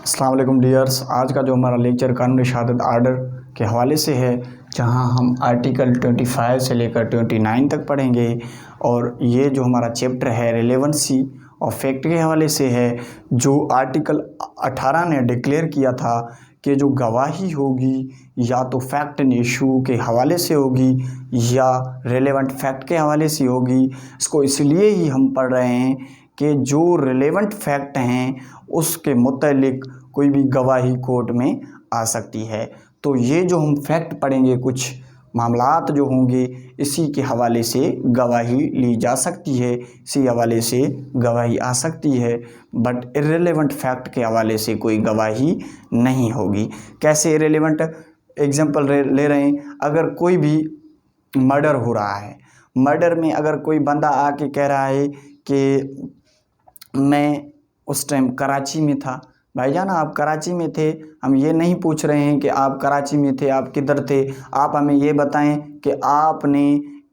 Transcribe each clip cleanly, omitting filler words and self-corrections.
अस्सलाम वालेकुम डियर्स। आज का जो हमारा लेक्चर कानूनी शहादत आर्डर के हवाले से है, जहां हम आर्टिकल 25 से लेकर 29 तक पढ़ेंगे। और ये जो हमारा चैप्टर है रिलेवेंसी ऑफ फैक्ट के हवाले से है, जो आर्टिकल 18 ने डिक्लेयर किया था कि जो गवाही होगी या तो फैक्ट एंड इशू के हवाले से होगी या रिलेवेंट फैक्ट के हवाले से होगी। इसको इसलिए ही हम पढ़ रहे हैं कि जो रिलेवेंट फैक्ट हैं उसके मुतालिक कोई भी गवाही कोर्ट में आ सकती है। तो ये जो हम फैक्ट पढ़ेंगे, कुछ मामलात जो होंगे, इसी के हवाले से गवाही ली जा सकती है, इसी हवाले से गवाही आ सकती है। बट इर्रेलेवेंट फैक्ट के हवाले से कोई गवाही नहीं होगी। कैसे इर्रेलेवेंट? एग्जांपल ले रहे हैं, अगर कोई भी मर्डर हो रहा है, मर्डर में अगर कोई बंदा आके कह रहा है कि मैं उस टाइम कराची में था। भाईजान, आप कराची में थे, हम ये नहीं पूछ रहे हैं कि आप कराची में थे, आप किधर थे। आप हमें ये बताएं कि आपने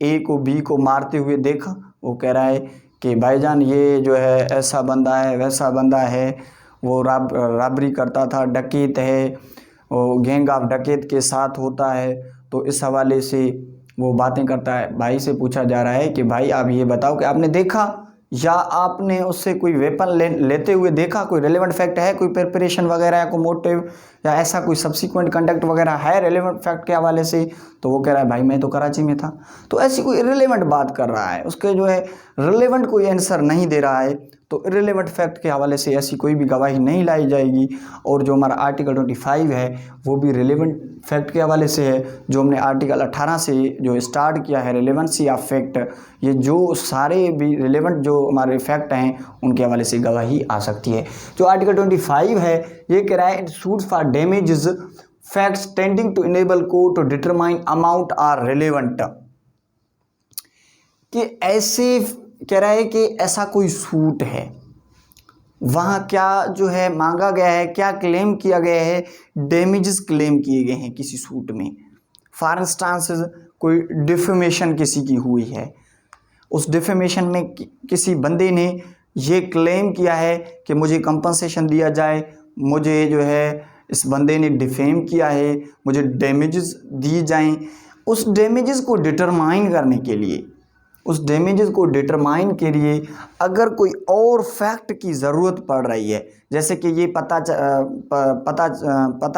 ए को बी को मारते हुए देखा। वो कह रहा है कि भाईजान ये जो है ऐसा बंदा है, वैसा बंदा है, वो रॉबरी करता था, डकैत है, वो गैंग ऑफ डकैत के साथ होता है। तो इस हवाले से वो बातें करता है। भाई से पूछा जा रहा है कि भाई आप ये बताओ कि आपने देखा या आपने उससे कोई वेपन लेते हुए देखा। कोई रेलेवेंट फैक्ट है, कोई प्रिपरेशन वगैरह या कोई मोटिव या ऐसा कोई सब्सिक्वेंट कंडक्ट वगैरह है रेलेवेंट फैक्ट के हवाले से? तो वो कह रहा है भाई मैं तो कराची में था। तो ऐसी कोई इर्रेलेवेंट बात कर रहा है, उसके जो है रिलेवेंट कोई आंसर नहीं दे रहा है, तो इर्रेलेवेंट फैक्ट के हवाले से ऐसी कोई भी गवाही नहीं लाई जाएगी। और जो हमारा आर्टिकल 25 है वो भी रिलेवेंट फैक्ट के हवाले से है, जो हमने आर्टिकल 18 से जो स्टार्ट किया है रिलेवेंसी ऑफ फैक्ट। ये जो सारे भी रिलेवेंट जो हमारे फैक्ट हैं उनके हवाले से गवाही आ सकती है। जो आर्टिकल 25 है ये कह रहा है suits for damages facts tending to enable court to determine amount are relevant. कि ऐसे कह रहा है कि ऐसा कोई सूट है, वहाँ क्या जो है मांगा गया है, क्या क्लेम किया गया है, डैमेजेस क्लेम किए गए हैं किसी सूट में। फॉर इंस्टांस कोई डिफेमेशन किसी की हुई है, उस डिफेमेशन में किसी बंदे ने ये क्लेम किया है कि मुझे कंपनसेशन दिया जाए, मुझे जो है इस बंदे ने डिफेम किया है, मुझे डैमेजेस दिए जाएं। उस डैमेजेस को डिटरमाइन करने के लिए, उस डैमेजेस को डिटरमाइन के लिए अगर कोई और फैक्ट की ज़रूरत पड़ रही है, जैसे कि ये पता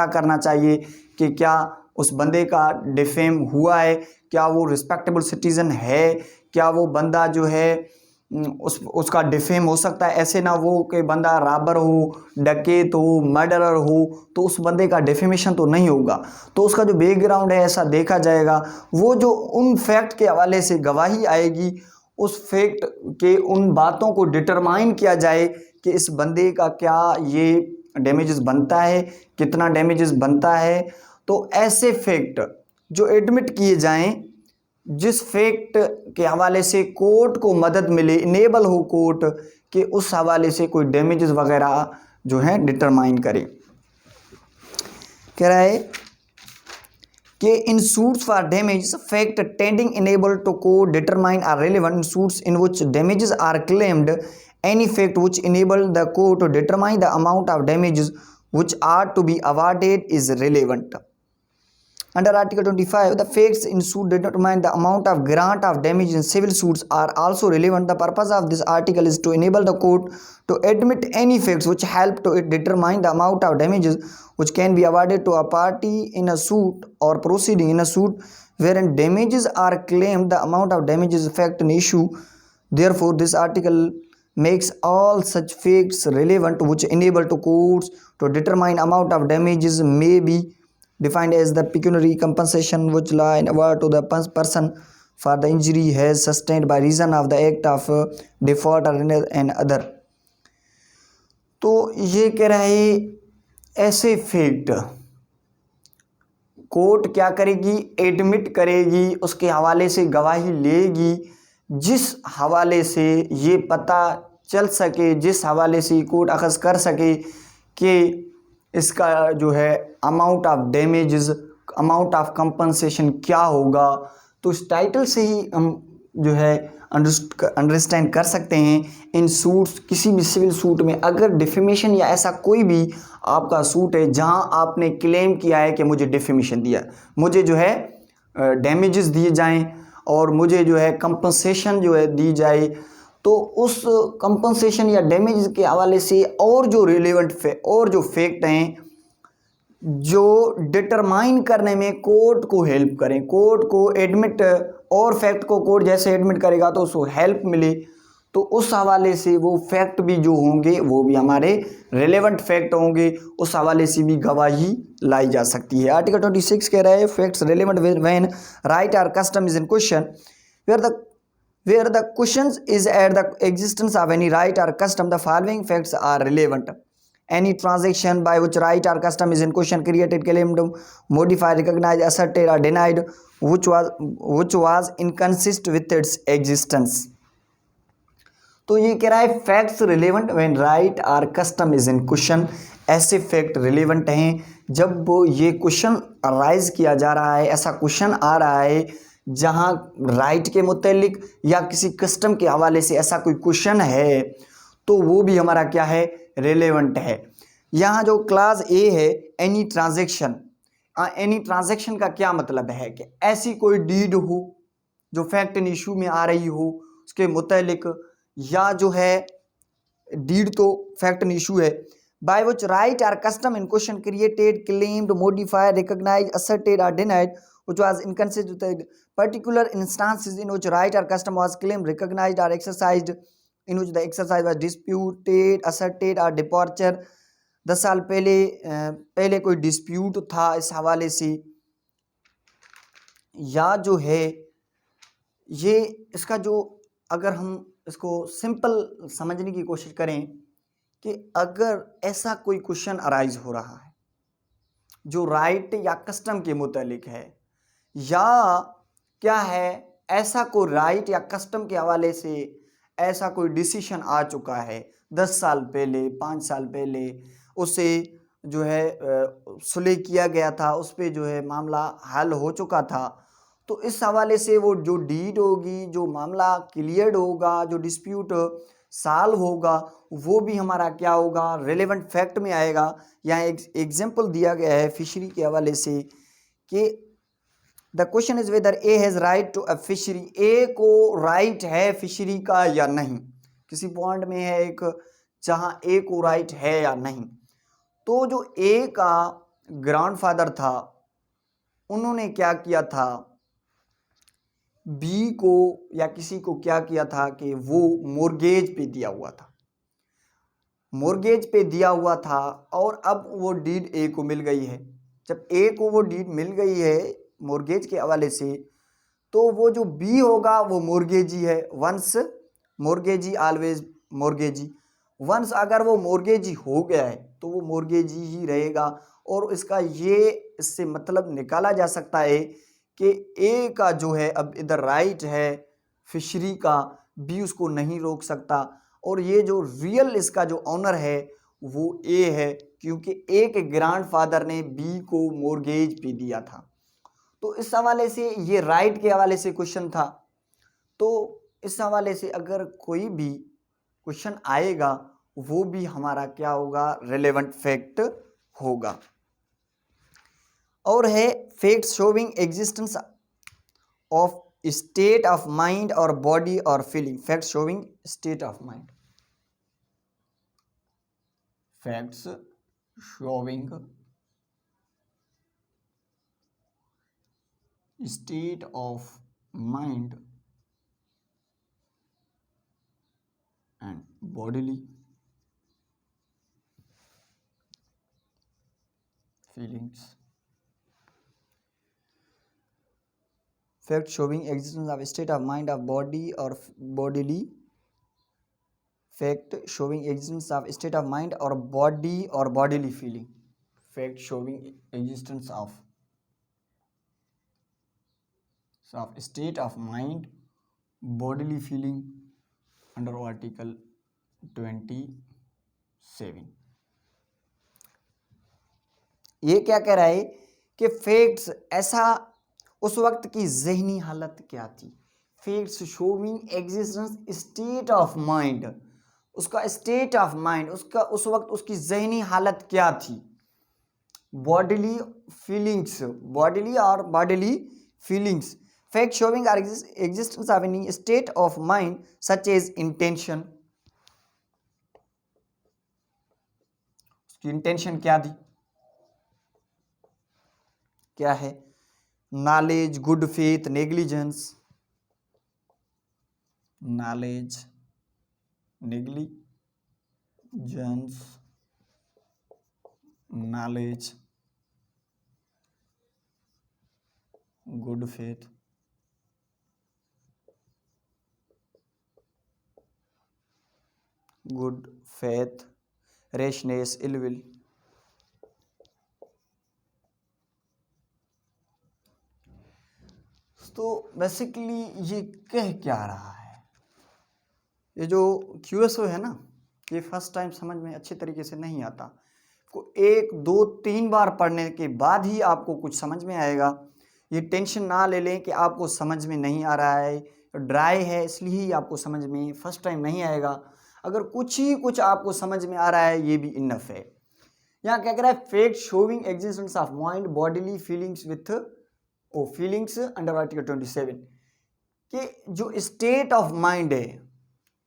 करना चाहिए कि क्या उस बंदे का डिफेम हुआ है, क्या वो रिस्पेक्टेबल सिटीज़न है, क्या वो बंदा जो है उसका डिफेम हो सकता है। ऐसे ना वो कि बंदा रॉबर हो, डकैत हो, मर्डरर हो, तो उस बंदे का डिफेमेशन तो नहीं होगा। तो उसका जो बैकग्राउंड है ऐसा देखा जाएगा। वो जो उन फैक्ट के हवाले से गवाही आएगी, उस फैक्ट के उन बातों को डिटरमाइन किया जाए कि इस बंदे का क्या ये डैमेजेस बनता है, कितना डैमेजेस बनता है। तो ऐसे फैक्ट जो एडमिट किए जाएं, जिस फैक्ट के हवाले से कोर्ट को मदद मिले, इनेबल हो कोर्ट के उस हवाले से कोई डैमेजेस वगैरह जो है डिटरमाइन करे। कह रहा है कि in suits for damage fact tending enable to court determine are relevant suits in which damages are claimed any fact which enable the court to determine the amount of damages which are to be awarded is relevant. Under Article 25, the facts in suit determine the amount of grant of damage in civil suits are also relevant. The purpose of this article is to enable the court to admit any facts which help to determine the amount of damages which can be awarded to a party in a suit or proceeding in a suit wherein damages are claimed. The amount of damages fact an issue. Therefore, this article makes all such facts relevant which enable to courts to determine amount of damages may be defined as the pecuniary compensation which law and award to the person for the injury has sustained by reason of the act of default and other। तो ये कह रहा है ऐसे fact court क्या करेगी, admit करेगी, उसके हवाले से गवाही लेगी जिस हवाले से ये पता चल सके, जिस हवाले से कोर्ट अखज़ कर सके कि इसका जो है amount of damages, amount of compensation क्या होगा। तो इस टाइटल से ही हम जो है अंडरस्टैंड कर सकते हैं। इन सूट्स, किसी भी सिविल सूट में अगर डिफेमेशन या ऐसा कोई भी आपका सूट है जहां आपने क्लेम किया है कि मुझे डिफेमेशन दिया, मुझे जो है डैमेजेस दिए जाएं और मुझे जो है कंपनसेशन जो है दी जाए, तो उस कंपनसेशन या डैमेज के हवाले से और जो रिलेवेंट और जो फैक्ट हैं जो डिटरमाइन करने में कोर्ट को हेल्प करें, कोर्ट को एडमिट और फैक्ट को कोर्ट जैसे एडमिट करेगा तो उसको हेल्प मिले, तो उस हवाले से वो फैक्ट भी जो होंगे वो भी हमारे रिलेवेंट फैक्ट होंगे, उस हवाले से भी गवाही लाई जा सकती है। आर्टिकल 26 कह रहा है facts relevant when right or custom is in question where the questions is at the existence of any right or custom, the following facts are relevant. Any transaction by which right or custom is in question, created, claimed, modified, recognized, asserted or denied, which was inconsistent with its existence. तो ये कह रहा है facts relevant when right और custom is in question. ऐसे fact relevant हैं जब ये क्वेश्चन अराइज किया जा रहा है, ऐसा क्वेश्चन आ रहा है जहां राइट के मुतालिक या किसी कस्टम के हवाले से ऐसा कोई क्वेश्चन है, तो वो भी हमारा क्या है, रिलेवेंट है। यहाँ जो क्लास ए है एनी ट्रांजैक्शन, एनी ट्रांजैक्शन का क्या मतलब है कि ऐसी कोई डीड हो जो फैक्ट इन इशू में आ रही हो उसके मुतालिक, या जो है डीड तो फैक्ट इन इशू है, by which right or custom in question created, claimed, modified, recognized, asserted or denied, which was inconsistent with particular instances in which right or custom was claimed, recognized or exercised, in which the exercise was disputed, asserted or departure। 10 साल पहले कोई dispute था इस हवाले से, या जो है ये इसका जो, अगर हम इसको सिंपल समझने की कोशिश करें कि अगर ऐसा कोई क्वेश्चन अराइज हो रहा है जो राइट या कस्टम के मुतालिक है, या क्या है ऐसा कोई राइट या कस्टम के हवाले से ऐसा कोई डिसीशन आ चुका है 10 साल पहले, 5 साल पहले, उसे जो है सुलह किया गया था, उस पर जो है मामला हल हो चुका था, तो इस हवाले से वो जो डीड होगी, जो मामला क्लियर्ड होगा, जो डिस्प्यूट साल होगा, वो भी हमारा क्या होगा, रिलेवेंट फैक्ट में आएगा। यहाँ एक एग्जाम्पल दिया गया है फिशरी के हवाले से कि the question is whether A has right to a fishery, A को राइट है फिशरी का या नहीं, किसी पॉइंट में है एक जहां ए को राइट है या नहीं। तो जो ए का ग्रैंडफादर था उन्होंने क्या किया था, बी को या किसी को क्या किया था कि वो मोर्गेज पे दिया हुआ था, मोर्गेज पे दिया हुआ था, और अब वो डीड ए को मिल गई है। जब ए को वो डीड मिल गई है मोर्गेज के हवाले से, तो वो जो बी होगा वो मोर्गेजी है। वंस मोर्गेजी ऑलवेज मोर्गेजी, वंस अगर वो मोर्गेजी हो गया है तो वो मोर्गेजी ही रहेगा। और इसका ये इससे मतलब निकाला जा सकता है कि ए का जो है अब इधर राइट है फिशरी का, बी उसको नहीं रोक सकता, और ये जो रियल इसका जो ऑनर है वो ए है, क्योंकि ए के ग्रैंडफादर ने बी को मोर्गेज पे दिया था। तो इस हवाले से ये राइट के हवाले से क्वेश्चन था, तो इस हवाले से अगर कोई भी क्वेश्चन आएगा वो भी हमारा क्या होगा, रिलेवेंट फैक्ट होगा। और है fact showing existence of state of mind और बॉडी और feeling. Fact showing state of mind, facts showing state of mind and bodily feelings. Fact showing existence of state of mind of body और bodily, fact showing existence of state of mind और body और bodily feeling. Fact showing existence of state of mind bodily feeling under article 27। ये क्या कह रहा है कि facts ऐसा, उस वक्त की जहनी हालत क्या थी, facts showing existence state of mind, उसका स्टेट ऑफ माइंड, उसका उस वक्त उसकी जहनी हालत क्या थी, बॉडीली फीलिंग्स, बॉडीली और bodily feelings, fact showing are existence of any state of mind such as intention, उसकी इंटेंशन क्या थी, क्या है, knowledge, good faith, negligence, knowledge, negligence, knowledge, good faith, good faith, rashness, ill will. तो basically ये कह क्या रहा है, ये जो QSO है ना, ये फर्स्ट टाइम समझ में अच्छे तरीके से नहीं आता, को 1 2 3 बार पढ़ने के बाद ही आपको कुछ समझ में आएगा। ये टेंशन ना ले लें कि आपको समझ में नहीं आ रहा है, ड्राई है इसलिए ही आपको समझ में फर्स्ट टाइम नहीं आएगा। अगर कुछ आपको समझ में आ रहा है ये भी इनफ है। यहाँ क्या कह रहा है, fact showing existence of mind bodily feelings with feelings under article 27 कि जो स्टेट ऑफ माइंड है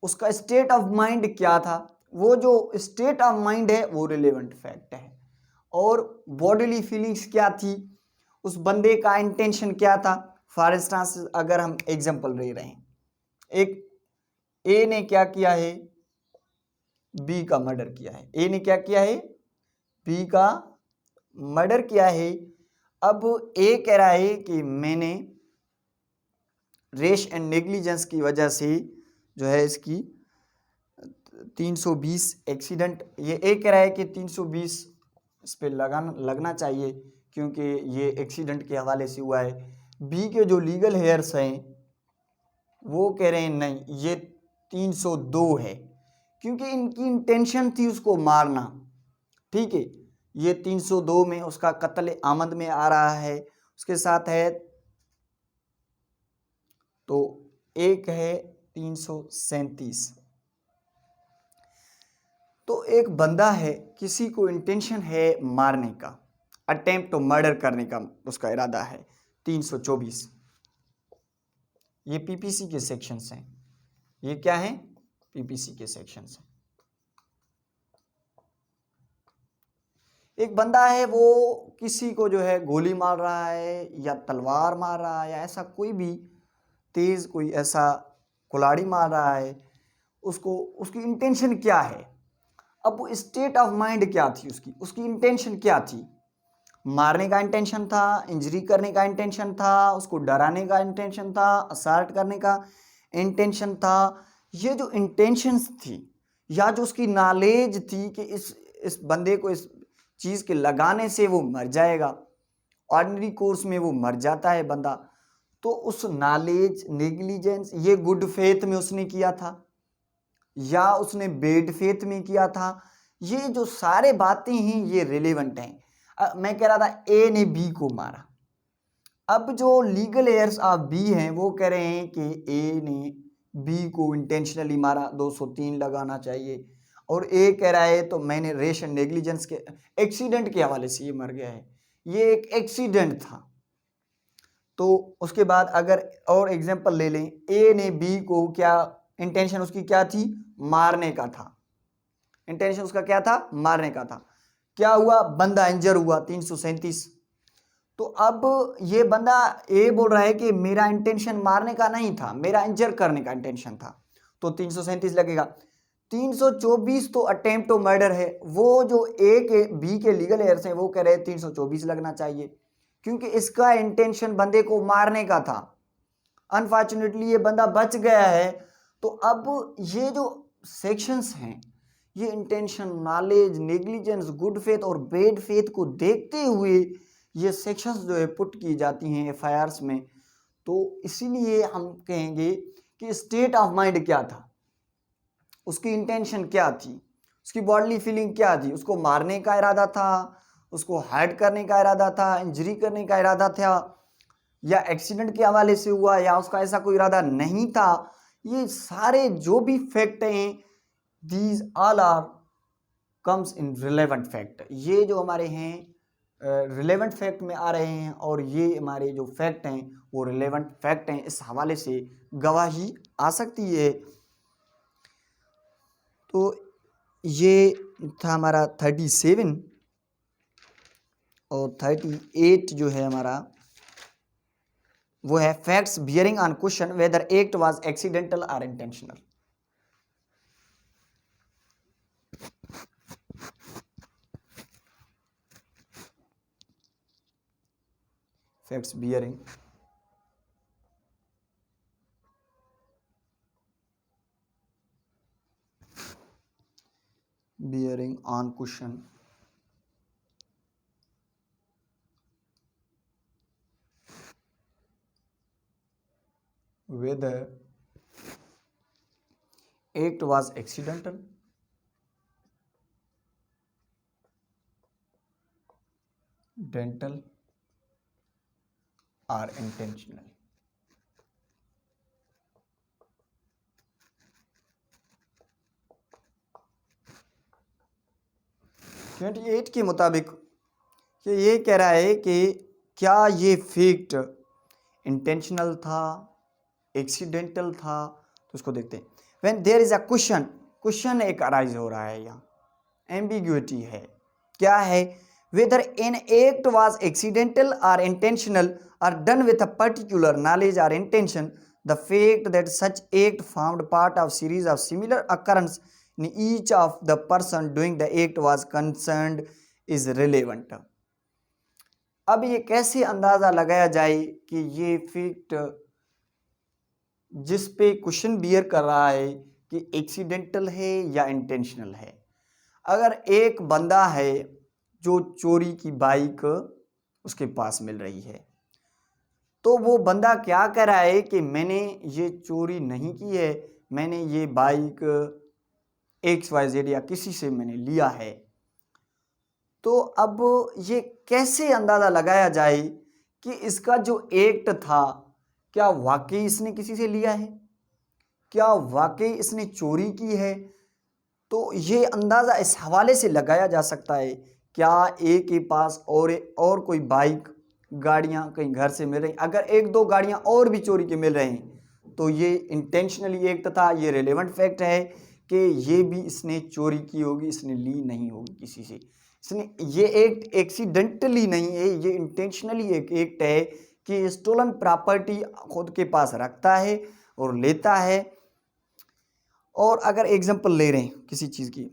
उसका स्टेट ऑफ माइंड क्या था, वो जो स्टेट ऑफ माइंड है वो रिलेवेंट फैक्ट है। और बॉडीली फीलिंग्स क्या थी, उस बंदे का इंटेंशन क्या था। फॉर इंस्टांस अगर हम एग्जांपल ले रहे हैं, एक ए ने क्या किया है, बी का मर्डर किया है, ए ने क्या किया है, बी का मर्डर किया है। अब ए कह रहा है कि मैंने रेश एंड नेग्लिजेंस की वजह से जो है इसकी 320 एक्सीडेंट, ये ए कह रहा है कि 320 इस पर लगना चाहिए क्योंकि ये एक्सीडेंट के हवाले से हुआ है। बी के जो लीगल हेयर्स हैं वो कह रहे हैं नहीं ये 302 है क्योंकि इनकी इंटेंशन थी उसको मारना। ठीक है, ये 302 में उसका कत्ल आमद में आ रहा है, उसके साथ है तो एक है 337। तो एक बंदा है, किसी को इंटेंशन है मारने का, अटेम्प्ट टू मर्डर करने का उसका इरादा है, 324। ये पीपीसी के सेक्शंस हैं, ये क्या है, पीपीसी के सेक्शंस हैं। एक बंदा है वो किसी को जो है गोली मार रहा है या तलवार मार रहा है या ऐसा कोई भी तेज कोई ऐसा कुल्हाड़ी मार रहा है, उसको उसकी इंटेंशन क्या है। अब वो स्टेट ऑफ माइंड क्या थी उसकी इंटेंशन क्या थी, मारने का इंटेंशन था, इंजरी करने का इंटेंशन था, उसको डराने का इंटेंशन था, असर्ट करने का इंटेंशन था। ये जो इंटेंशंस थी या जो उसकी नॉलेज थी कि इस बंदे को इस चीज़ के लगाने से वो मर जाएगा, ऑर्डिनरी कोर्स में वो मर जाता है बंदा, तो उस नॉलेज, नेग्लिजेंस, ये गुड फेथ में उसने किया था या उसने बैड फेथ में किया था, ये जो सारे बातें हैं ये रिलेवेंट हैं। मैं कह रहा था ए ने बी को मारा, अब जो लीगल हेयर्स ऑफ बी हैं वो कह रहे हैं कि ए ने बी को इंटेंशनली मारा, 203 लगाना चाहिए, और ए कह रहा है तो मैंने रेश एंड नेग्लिजेंस के एक्सीडेंट के हवाले से ये मर गया है, ये एक एक्सीडेंट था। तो उसके बाद अगर और एग्जांपल ले लें, ए ने बी को क्या इंटेंशन उसकी क्या थी, मारने का था, इंटेंशन उसका क्या था, मारने का था। क्या हुआ, बंदा इंजर हुआ, 337। तो अब ये बंदा ए बोल रहा है कि मेरा इंटेंशन मारने का नहीं था, मेरा इंजर करने का इंटेंशन था, तो 337 लगेगा। 324 तो अटेम्प्ट टू मर्डर है, वो जो ए के बी के लीगल हेयर्स हैं वो कह रहे हैं 324 लगना चाहिए क्योंकि इसका इंटेंशन बंदे को मारने का था। अनफॉर्चुनेटली ये बंदा बच गया है। तो अब ये जो सेक्शंस हैं ये intention, knowledge, negligence, good faith और बैड फेथ को देखते हुए ये सेक्शंस जो है पुट की जाती हैं एफआईआर्स में। तो इसीलिए हम कहेंगे कि स्टेट ऑफ माइंड क्या था, उसकी इंटेंशन क्या थी, उसकी बॉडली फीलिंग क्या थी, उसको मारने का इरादा था, उसको हर्ट करने का इरादा था, इंजरी करने का इरादा था, या एक्सीडेंट के हवाले से हुआ या उसका ऐसा कोई इरादा नहीं था, ये सारे जो भी फैक्ट हैं these all are comes in relevant fact. ये जो हमारे हैं रिलेवेंट फैक्ट में आ रहे हैं और ये हमारे जो फैक्ट हैं वो रिलेवेंट फैक्ट हैं, इस हवाले से गवाही आ सकती है। तो ये था हमारा 37 और 38 जो है हमारा वो है facts bearing on question whether act was accidental और intentional. Facts bearing on question whether act was accidental dental or intentional। 28 के मुताबिक ये कह रहा है कि क्या ये फैक्ट इंटेंशनल था, एक्सीडेंटल था। तो उसको देखते हैं। When there is a question एक अराइज हो रहा है, यहाँ एम्बिग्यूटी है। क्या है? Whether an act was accidental और इंटेंशनल और done with a particular knowledge और intention, the fact that such act formed part of series of similar occurrence in each of the person doing the act was concerned is relevant. अब ये कैसे अंदाजा लगाया जाए कि ये फैक्ट जिस पे क्वेश्चन बियर कर रहा है कि एक्सीडेंटल है या इंटेंशनल है। अगर एक बंदा है जो चोरी की बाइक उसके पास मिल रही है, तो वो बंदा क्या कह रहा है कि मैंने ये चोरी नहीं की है, मैंने ये बाइक XYZ या किसी से मैंने लिया है। तो अब ये कैसे अंदाज़ा लगाया जाए कि इसका जो एक्ट था क्या वाकई इसने किसी से लिया है, क्या वाकई इसने चोरी की है। तो ये अंदाज़ा इस हवाले से लगाया जा सकता है, क्या ए के पास और कोई बाइक गाड़ियाँ कहीं घर से मिल रही, अगर एक दो गाड़ियाँ और भी चोरी के मिल रहे हैं तो ये इंटेंशनली एक्ट था। ये रिलेवेंट फैक्ट है कि ये भी इसने चोरी की होगी, इसने ली नहीं होगी किसी से। इसने ये एक्ट एक्सीडेंटली नहीं है, ये इंटेंशनली एक एक्ट है कि स्टोलन प्रॉपर्टी खुद के पास रखता है और लेता है। और अगर एग्जांपल ले रहे हैं किसी चीज़ की,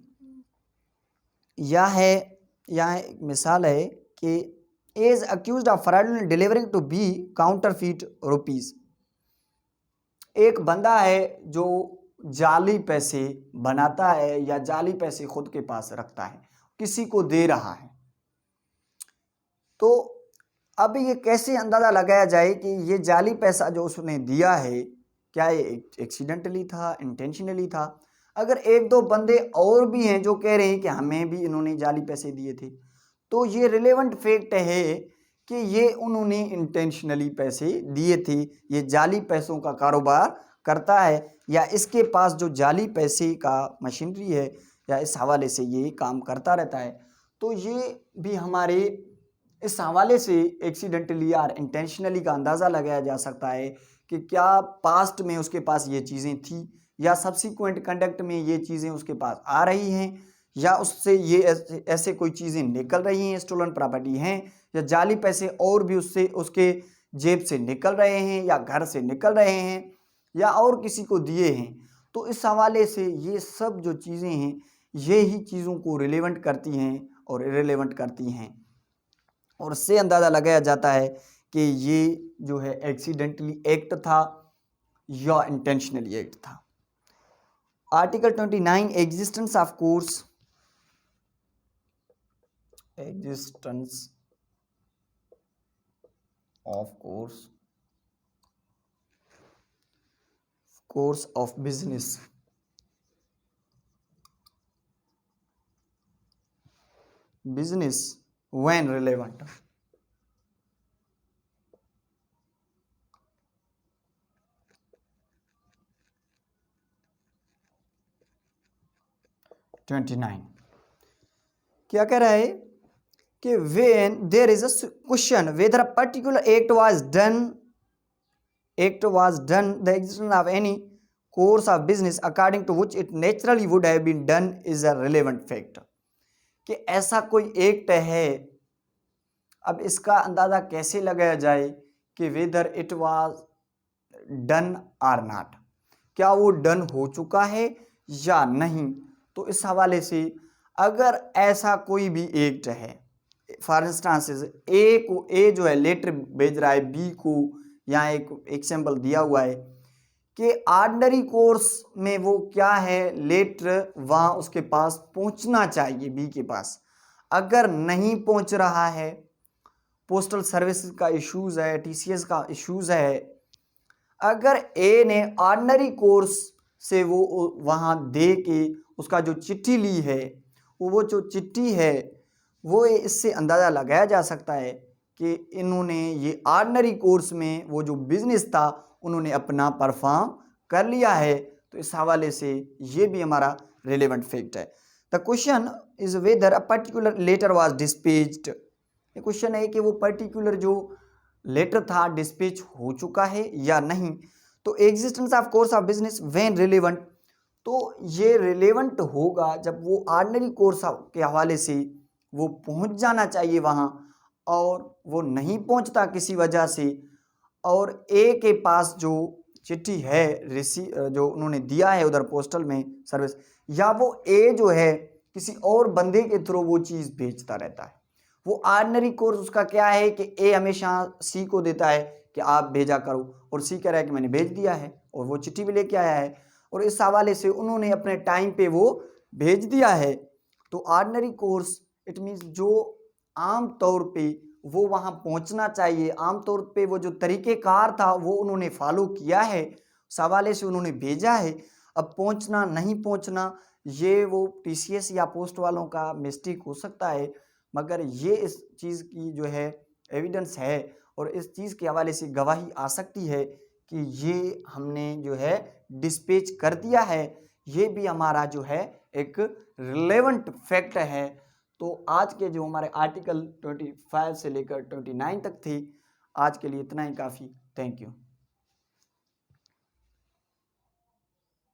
यहाँ एक मिसाल है कि is accused of fraudulent delivering to be counterfeit rupees. एक बंदा है जो जाली पैसे बनाता है या जाली पैसे खुद के पास रखता है, किसी को दे रहा है। तो अब ये कैसे अंदाज़ा लगाया जाए कि ये जाली पैसा जो उसने दिया है क्या ये एक्सीडेंटली था, इंटेंशनली था। अगर एक दो बंदे और भी हैं जो कह रहे हैं कि हमें भी इन्होंने जाली पैसे दिए थे, तो ये रिलेवेंट फैक्ट है कि ये उन्होंने इंटेंशनली पैसे दिए थे, ये जाली पैसों का कारोबार करता है या इसके पास जो जाली पैसे का मशीनरी है या इस हवाले से ये काम करता रहता है। तो ये भी हमारे इस हवाले से एक्सीडेंटली या इंटेंशनली का अंदाज़ा लगाया जा सकता है कि क्या पास्ट में उसके पास ये चीज़ें थी या सब्सिक्वेंट कंडक्ट में ये चीज़ें उसके पास आ रही हैं या उससे ये ऐसे कोई चीज़ें निकल रही हैं, स्टोलन प्रॉपर्टी हैं, या जाली पैसे और भी उससे उसके जेब से निकल रहे हैं या घर से निकल रहे हैं या और किसी को दिए हैं। तो इस हवाले से ये सब जो चीज़ें हैं ये ही चीज़ों को रिलेवेंट करती हैं और इरेलेवेंट करती हैं और इससे अंदाज़ा लगाया जाता है कि ये जो है एक्सीडेंटली एक्ट था या इंटेंशनली एक्ट था। Article 29 existence of course, existence of course of business, when relevant. 29। क्या कह रहा है कि when there is a question whether a particular act was done the existence of any course of business according to which it naturally would have been done is a relevant fact। कि ऐसा कोई act है, अब इसका अंदाजा कैसे लगाया जाए कि whether it was done or not, क्या वो डन हो चुका है या नहीं। तो इस हवाले से अगर ऐसा कोई भी एक्ट है, फॉर इंस्टांस ए जो है लेटर भेज रहा है बी को, यहाँ एक एग्जाम्पल दिया हुआ है कि ऑर्डिनरी कोर्स में वो क्या है, लेटर वहाँ उसके पास पहुँचना चाहिए बी के पास, अगर नहीं पहुँच रहा है, पोस्टल सर्विसेज का इश्यूज़ है, टीसीएस का इश्यूज़ है, अगर ए ने ऑर्डिनरी कोर्स से वो वहाँ दे के उसका जो चिट्ठी ली है, वो जो चिट्ठी है वो इससे अंदाज़ा लगाया जा सकता है कि इन्होंने ये ऑर्डिनरी कोर्स में वो जो बिज़नेस था उन्होंने अपना परफॉर्म कर लिया है। तो इस हवाले से ये भी हमारा रिलेवेंट फैक्ट है। The question is whether a particular letter was dispatched. ये क्वेश्चन है कि वो पर्टिकुलर जो लेटर था डिस्पैच हो चुका है या नहीं। तो existence of course of business when relevant, तो ये रिलेवेंट होगा जब वो ऑर्डिनरी कोर्स के हवाले से वो पहुंच जाना चाहिए वहाँ, और वो नहीं पहुंचता किसी वजह से, और ए के पास जो चिट्ठी है जो उन्होंने दिया है उधर पोस्टल में सर्विस, या वो ए जो है किसी और बंदे के थ्रू वो चीज़ भेजता रहता है। वो ऑर्डिनरी कोर्स उसका क्या है कि ए हमेशा सी को देता है कि आप भेजा करो, और सी कह रहा है कि मैंने भेज दिया है, और वो चिट्ठी भी लेके आया है, और इस हवाले से उन्होंने अपने टाइम पे वो भेज दिया है। तो ऑर्डिनरी कोर्स इट मीन्स जो आम तौर पे वो वहाँ पहुँचना चाहिए, आम तौर पे वो जो तरीक़ेकार था वो उन्होंने फॉलो किया है, उस हवाले से उन्होंने भेजा है। अब पहुँचना नहीं पहुँचना ये वो टीसीएस या पोस्ट वालों का मिस्टेक हो सकता है, मगर ये इस चीज़ की जो है एविडेंस है, और इस चीज़ के हवाले से गवाही आ सकती है कि ये हमने जो है डिस्पैच कर दिया है। ये भी हमारा जो है एक रिलेवेंट फैक्ट है। तो आज के जो हमारे आर्टिकल 25 से लेकर 29 तक थे, आज के लिए इतना ही काफ़ी। Thank you.